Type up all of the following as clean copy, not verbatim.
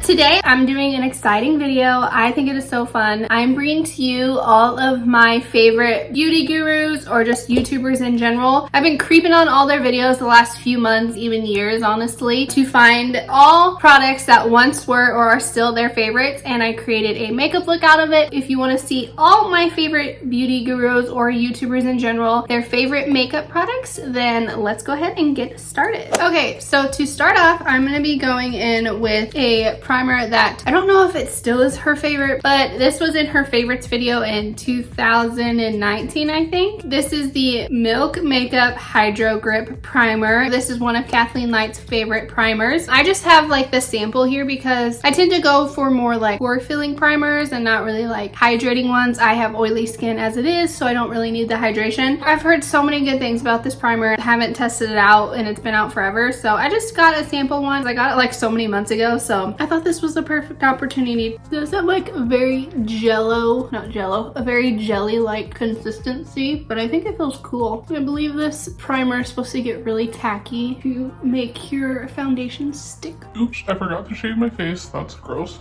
Today I'm doing an exciting video. I think it is so fun. I'm bringing to you all of my favorite beauty gurus or just YouTubers in general. I've been creeping on all their videos the last few months, even years honestly, to find all products that once were or are still their favorites, and I created a makeup look out of it. If you want to see all my favorite beauty gurus or YouTubers in general, their favorite makeup products, then let's go ahead and get started. Okay, so to start off, I'm going to be going in with a primer that I don't know if it still is her favorite, but this was in her favorites video in 2019, I think. This is the Milk Makeup Hydro Grip Primer. This is one of Kathleen Lights' favorite primers. I just have like the sample here because I tend to go for more like pore filling primers and not really like hydrating ones. I have oily skin as it is, so I don't really need the hydration. I've heard so many good things about this primer. I haven't tested it out and it's been out forever, so I just got a sample one. I got it like so many months ago, so I thought this was the perfect opportunity. Does have like a very a very jelly-like consistency, but I think it feels cool. I believe this primer is supposed to get really tacky to make your foundation stick. Oops, I forgot to shave my face. That's gross.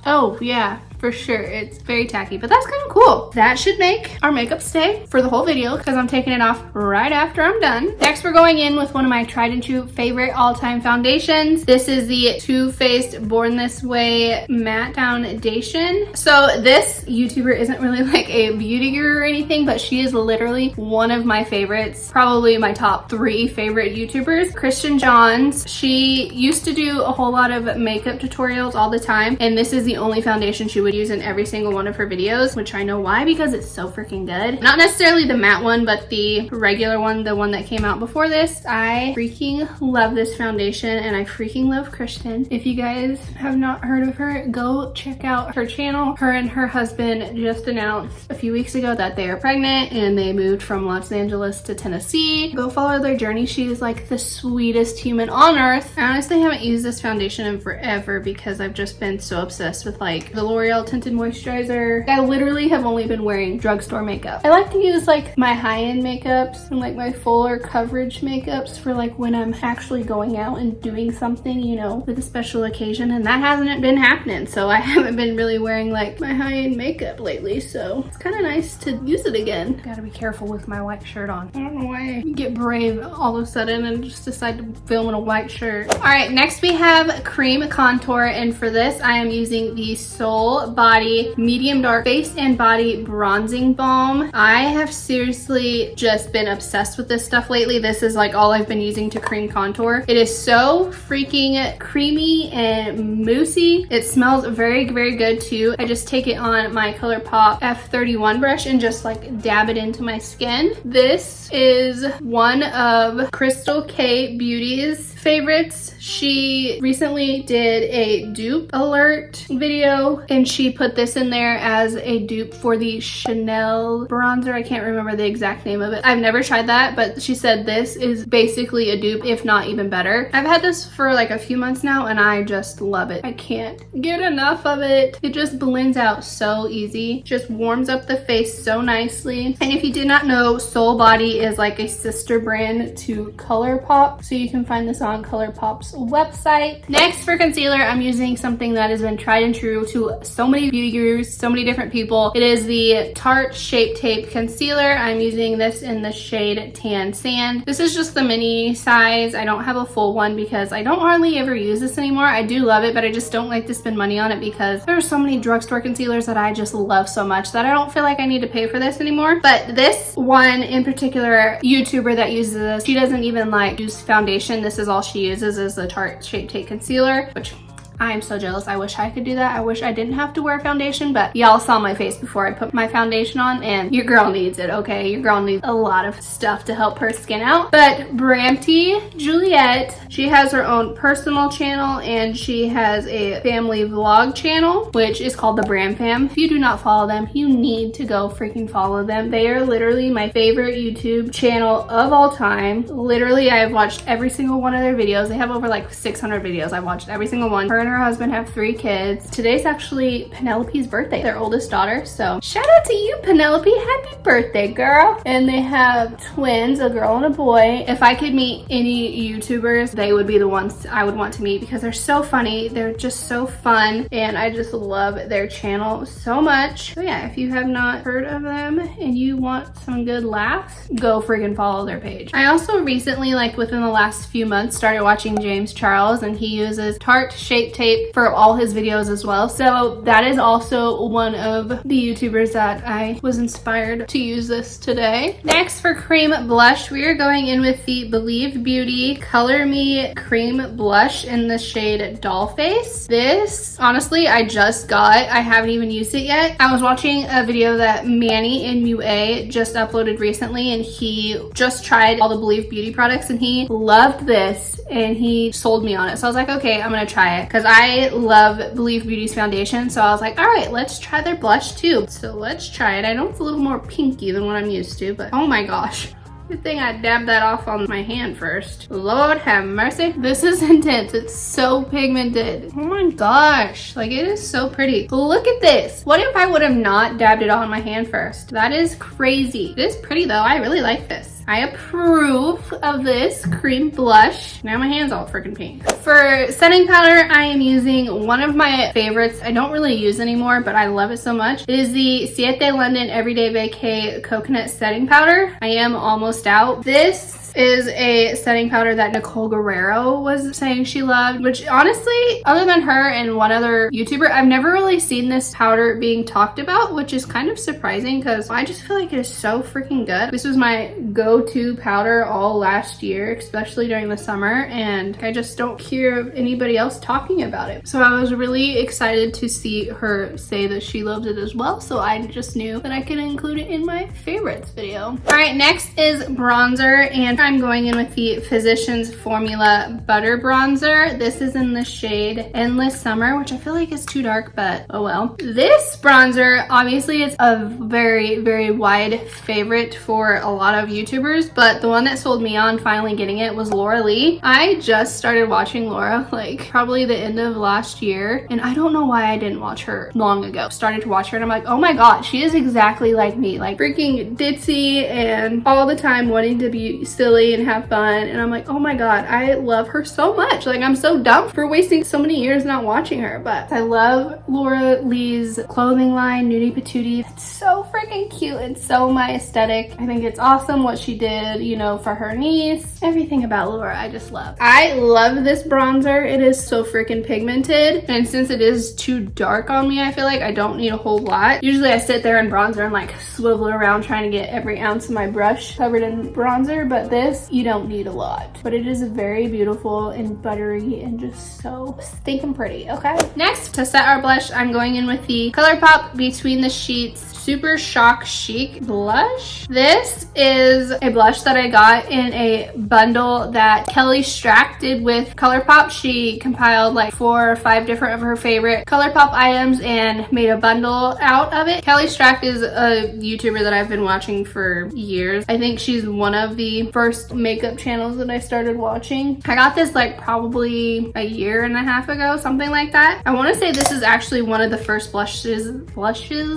Oh yeah, for sure. It's very tacky, but that's kind of cool. That should make our makeup stay for the whole video because I'm taking it off right after I'm done. Next, we're going in with one of my tried and true favorite all-time foundations. This is the Too Faced Born This Way Matte Foundation. So this YouTuber isn't really like a beauty guru or anything, but she is literally one of my favorites, probably my top 3 favorite YouTubers. Christian Johns. She used to do a whole lot of makeup tutorials all the time, and this is the only foundation she would use in every single one of her videos, which I know why, because it's so freaking good. Not necessarily the matte one, but the regular one, the one that came out before this. I freaking love this foundation, and I freaking love Christian. If you guys have not heard of her, go check out her channel. Her and her husband just announced a few weeks ago that they are pregnant and they moved from Los Angeles to Tennessee. Go follow their journey. She is like the sweetest human on earth. I honestly haven't used this foundation in forever because I've just been so obsessed with like the L'Oreal tinted moisturizer. I literally have only been wearing drugstore makeup. I like to use like my high-end makeups and like my fuller coverage makeups for like when I'm actually going out and doing something, you know, with a special occasion, and that hasn't been happening, so I haven't been really wearing like my high-end makeup lately, so it's kind of nice to use it again. Gotta be careful with my white shirt on. I don't know why I get brave all of a sudden and just decide to film in a white shirt. All right, next we have cream contour, and for this I am using the Soul Body Medium Dark Face and Body Bronzing Balm. I have seriously just been obsessed with this stuff lately. This is like all I've been using to cream contour. It is so freaking creamy and moussey. It smells very, very good too. I just take it on my Colourpop F31 brush and just like dab it into my skin. This is one of Crystal K Beauty's favorites. She recently did a dupe alert video and she put this in there as a dupe for the Chanel bronzer. I can't remember the exact name of it. I've never tried that, but she said this is basically a dupe, if not even better. I've had this for like a few months now and I just love it. I can't get enough of it. It just blends out so easy. Just warms up the face so nicely. And if you did not know, Soul Body is like a sister brand to Colourpop, so you can find this on Colourpop's website. Next, for concealer, I'm using something that has been tried and true to so many beauty gurus, so many different people. It is the Tarte Shape Tape Concealer. I'm using this in the shade Tan Sand. This is just the mini size. I don't have a full one because I don't hardly ever use this anymore. I do love it, but I just don't like to spend money on it because there are so many drugstore concealers that I just love so much that I don't feel like I need to pay for this anymore. But this one in particular, YouTuber that uses this, she doesn't even like use foundation. This is all she uses is the Tarte Shape Tape Concealer, which I am so jealous. I wish I could do that. I wish I didn't have to wear foundation, but y'all saw my face before I put my foundation on, and your girl needs it, okay? Your girl needs a lot of stuff to help her skin out. But Bramty Juliet, she has her own personal channel and she has a family vlog channel, which is called the Bram Fam. If you do not follow them, you need to go freaking follow them. They are literally my favorite YouTube channel of all time. Literally, I have watched every single one of their videos. They have over like 600 videos. I've watched every single one. Her and and her husband have 3 kids. Today's actually Penelope's birthday, their oldest daughter. So shout out to you, Penelope. Happy birthday, girl. And they have twins, a girl and a boy. If I could meet any YouTubers, they would be the ones I would want to meet because they're so funny. They're just so fun. And I just love their channel so much. So yeah, if you have not heard of them and you want some good laughs, go friggin' follow their page. I also recently, like within the last few months, started watching James Charles, and he uses Tarte Shape Tape for all his videos as well. So that is also one of the YouTubers that I was inspired to use this today. Next, for cream blush, we are going in with the Believe Beauty Color Me Cream Blush in the shade Dollface. This, honestly, I just got. I haven't even used it yet. I was watching a video that Manny in MUA just uploaded recently, and he just tried all the Believe Beauty products and he loved this and he sold me on it. So I was like, okay, I'm gonna try it because I love Believe Beauty's foundation. So I was like, all right, let's try their blush too. So let's try it. I know it's a little more pinky than what I'm used to, but oh my gosh. Good thing I dabbed that off on my hand first. Lord have mercy. This is intense. It's so pigmented. Oh my gosh. Like, it is so pretty. Look at this. What if I would have not dabbed it on my hand first? That is crazy. It is pretty though. I really like this. I approve of this cream blush. Now my hand's all freaking pink. For setting powder, I am using one of my favorites. I don't really use anymore, but I love it so much. It is the Ciate London Everyday Vacay Coconut Setting Powder. I am almost out. This is a setting powder that Nicole Guerrero was saying she loved, which honestly, other than her and one other YouTuber, I've never really seen this powder being talked about, which is kind of surprising because I just feel like it is so freaking good. This was my go-to powder all last year, especially during the summer, and I just don't hear of anybody else talking about it. So I was really excited to see her say that she loved it as well, so I just knew that I could include it in my favorites video. All right, next is bronzer, and I'm going in with the Physicians Formula Butter Bronzer. This is in the shade Endless Summer, which I feel like is too dark, but oh well. This bronzer, obviously it's a very, very wide favorite for a lot of YouTubers, but the one that sold me on finally getting it was Laura Lee. I just started watching Laura like probably the end of last year, and I don't know why I didn't watch her long ago. Started to watch her and I'm like, oh my god, she is exactly like me, like freaking ditzy and all the time wanting to be silly and have fun, and I'm like, oh my god, I love her so much. Like, I'm so dumb for wasting so many years not watching her, but I love Laura Lee's clothing line, Nudie Patootie. It's so freaking cute and so my aesthetic. I think it's awesome what she did, you know, for her niece. Everything about Laura I just love. I love this bronzer. It is so freaking pigmented, and since it is too dark on me, I feel like I don't need a whole lot. Usually I sit there in bronzer and like swivel around trying to get every ounce of my brush covered in bronzer, but this, you don't need a lot, but it is very beautiful and buttery and just so stinking pretty. Okay, next, to set our blush, I'm going in with the Colourpop Between the Sheets Super Shock Chic blush. This is a blush that I got in a bundle that Kelly Strack did with Colourpop. She compiled like 4 or 5 different of her favorite Colourpop items and made a bundle out of it. Kelly Strack is a YouTuber that I've been watching for years. I think she's one of the first makeup channels that I started watching. I got this like probably a year and a half ago, something like that. I want to say this is actually one of the first blushes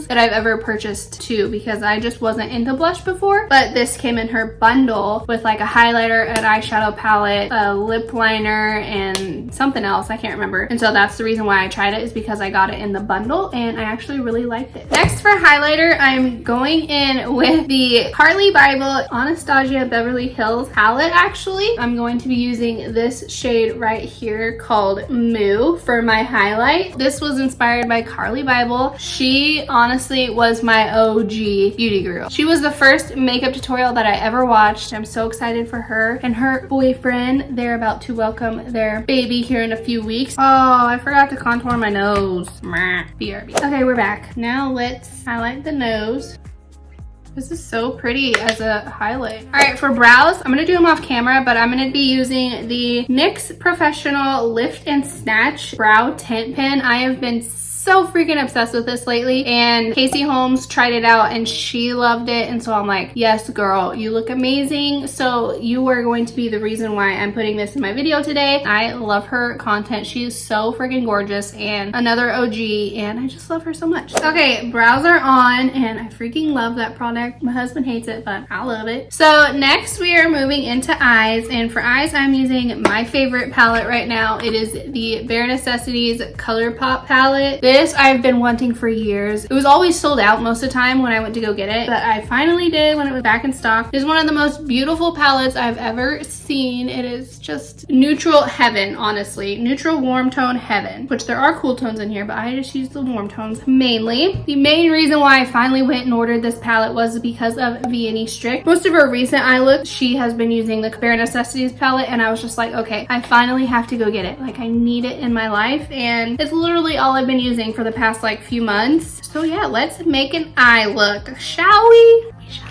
that I've ever purchased too, because I just wasn't into blush before, but this came in her bundle with like a highlighter, an eyeshadow palette, a lip liner, and something else, I can't remember. And so that's the reason why I tried it, is because I got it in the bundle and I actually really liked it. Next, for highlighter, I'm going in with the Carli Bybel Anastasia Beverly Hills palette. Actually, I'm going to be using this shade right here called Moo for my highlight. This was inspired by Carli Bybel. She honestly was my OG beauty guru. She was the first makeup tutorial that I ever watched. I'm so excited for her and her boyfriend. They're about to welcome their baby here in a few weeks. Oh, I forgot to contour my nose. BRB. Okay, we're back. Now let's highlight the nose. This is so pretty as a highlight. All right, for brows, I'm gonna do them off camera, but I'm gonna be using the NYX Professional Lift and Snatch Brow Tint Pen. I have been so freaking obsessed with this lately, and Casey Holmes tried it out and she loved it, and so I'm like, yes girl, you look amazing, so you are going to be the reason why I'm putting this in my video today. I love her content. She is so freaking gorgeous and another OG, and I just love her so much. Okay, brows are on, and I freaking love that product. My husband hates it, but I love it. So next we are moving into eyes, and for eyes I'm using my favorite palette right now. It is the Bare Necessities Colourpop palette. This I've been wanting for years. It was always sold out most of the time when I went to go get it, but I finally did when it was back in stock. It is one of the most beautiful palettes I've ever seen. It is just neutral heaven, honestly. Neutral warm tone heaven, which there are cool tones in here, but I just use the warm tones mainly. The main reason why I finally went and ordered this palette was because of Vianney Strick. Most of her recent eye looks, she has been using the Bare Necessities palette, and I was just like, okay, I finally have to go get it. Like, I need it in my life, and it's literally all I've been using for the past like few months. So yeah, let's make an eye look, shall we? We shall.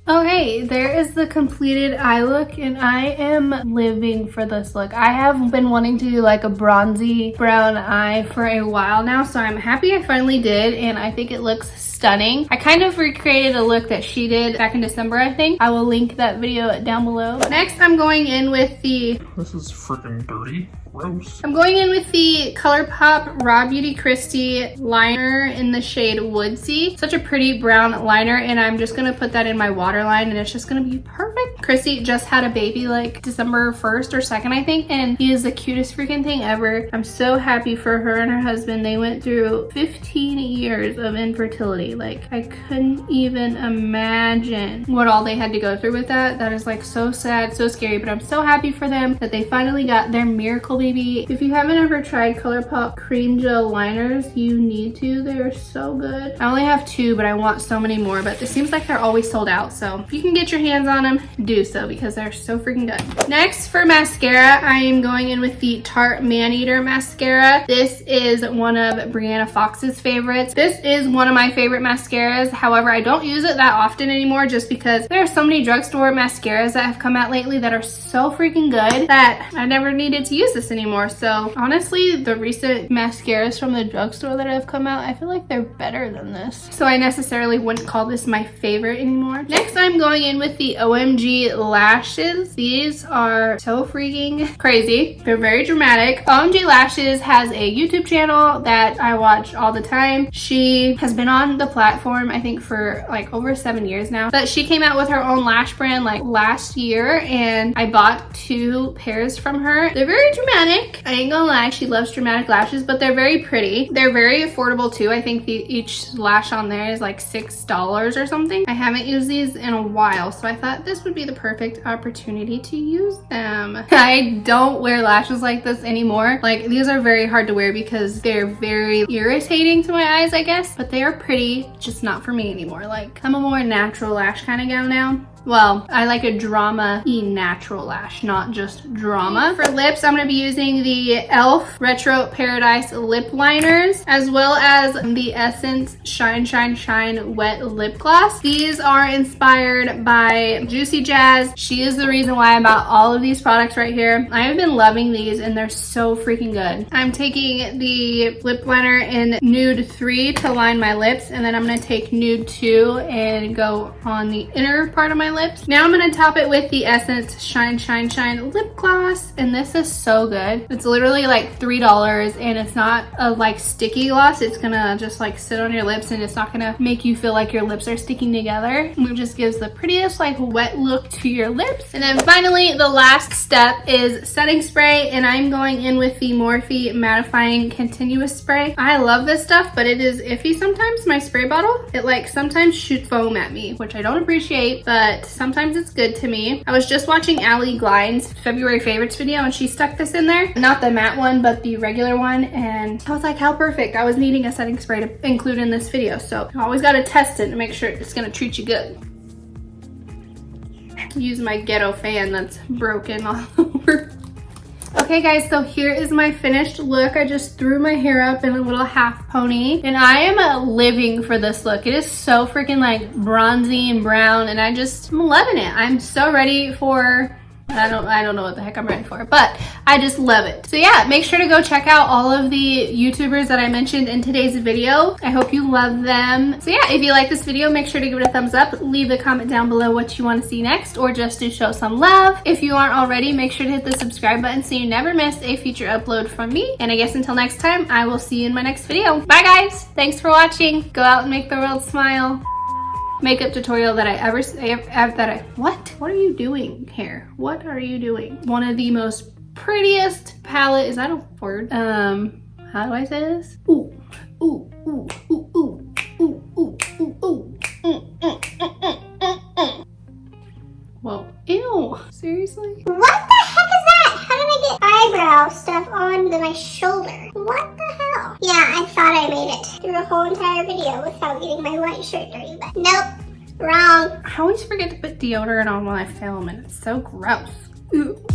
Okay, there is the completed eye look, and I am living for this look. I have been wanting to do like a bronzy brown eye for a while now, so I'm happy I finally did, and I think it looks stunning. I kind of recreated a look that she did back in December, I think. I will link that video down below. Next, I'm going in with the... This is freaking dirty. Gross. I'm going in with the Colourpop Raw Beauty Christie liner in the shade Woodsy. Such a pretty brown liner, and I'm just gonna put that in my waterline, and it's just gonna be perfect. Chrissy just had a baby like December 1st or 2nd, I think, and he is the cutest freaking thing ever. I'm so happy for her and her husband. They went through 15 years of infertility. Like, I couldn't even imagine what all they had to go through with that. That is like so sad, so scary, but I'm so happy for them that they finally got their miracle baby. If you haven't ever tried Colourpop cream gel liners, you need to. They're so good. I only have 2, but I want so many more, but it seems like they're always sold out, so if you can get your hands on them, do so, because they're so freaking good. Next, for mascara, I am going in with the Tarte Maneater mascara. This is one of Brianna Fox's favorites. This is one of my favorite mascaras. However, I don't use it that often anymore, just because there are so many drugstore mascaras that have come out lately that are so freaking good that I never needed to use this anymore. So honestly, the recent mascaras from the drugstore that have come out, I feel like they're better than this. So I necessarily wouldn't call this my favorite anymore. Next, I'm going in with the OMG Lashes. These are so freaking crazy. They're very dramatic. OMG Lashes has a YouTube channel that I watch all the time. She has been on the platform, I think, for like over 7 years now. But she came out with her own lash brand like last year, and I bought 2 pairs from her. They're very dramatic. I ain't gonna lie, she loves dramatic lashes, but they're very pretty. They're very affordable too. I think each lash on there is like $6 or something. I haven't used these in a while, so I thought this would be the perfect opportunity to use them. I don't wear lashes like this anymore. Like, these are very hard to wear because they're very irritating to my eyes, I guess, but they are pretty, just not for me anymore. Like, I'm a more natural lash kind of gal now. Well, I like a drama-y natural lash, not just drama. For lips, I'm gonna be using the e.l.f. Retro Paradise lip liners, as well as the Essence Shine Shine Shine Wet Lip Gloss. These are inspired by Juicy Jazz. She is the reason why I bought all of these products right here. I have been loving these, and they're so freaking good. I'm taking the lip liner in Nude 3 to line my lips, and then I'm gonna take Nude 2 and go on the inner part of my lips. Now I'm gonna top it with the Essence Shine Shine Shine lip gloss, and this is so good. It's literally like $3, and it's not a like sticky gloss. It's gonna just like sit on your lips, and it's not gonna make you feel like your lips are sticking together. It just gives the prettiest like wet look to your lips. And then finally, the last step is setting spray, and I'm going in with the Morphe Mattifying Continuous Spray. I love this stuff, but it is iffy sometimes. My spray bottle, it like sometimes shoots foam at me, which I don't appreciate, but sometimes it's good to me. I was just watching Allie Glines February favorites video, and she stuck this in there. Not the matte one, but the regular one, and I was like, how perfect. I was needing a setting spray to include in this video, so I always gotta test it to make sure it's gonna treat you good. Use my ghetto fan that's broken all over. Okay guys, so here is my finished look. I just threw my hair up in a little half pony, and I am living for this look. It is so freaking like bronzy and brown, and I'm loving it. I'm so ready for, I don't know what the heck I'm ready for, but I just love it. So yeah, make sure to go check out all of the YouTubers that I mentioned in today's video. I hope you love them. So yeah, if you like this video, make sure to give it a thumbs up. Leave a comment down below what you want to see next, or just to show some love. If you aren't already, make sure to hit the subscribe button so you never miss a future upload from me. And I guess until next time, I will see you in my next video. Bye guys! Thanks for watching. Go out and make the world smile. Makeup tutorial that I ever what are you doing here? What are you doing? One of the most prettiest palette, is that a word? How do I say this? Ooh, ooh, ooh, ooh, ooh, ooh, ooh, ooh, Whoa, ew, seriously? What the heck is that? How did I get eyebrow stuff on my shoulder? What the hell? Yeah, I thought I made it through a whole entire video without getting my white shirt dirty, but nope, wrong. I always forget to put deodorant on when I film, and it's so gross. Ew.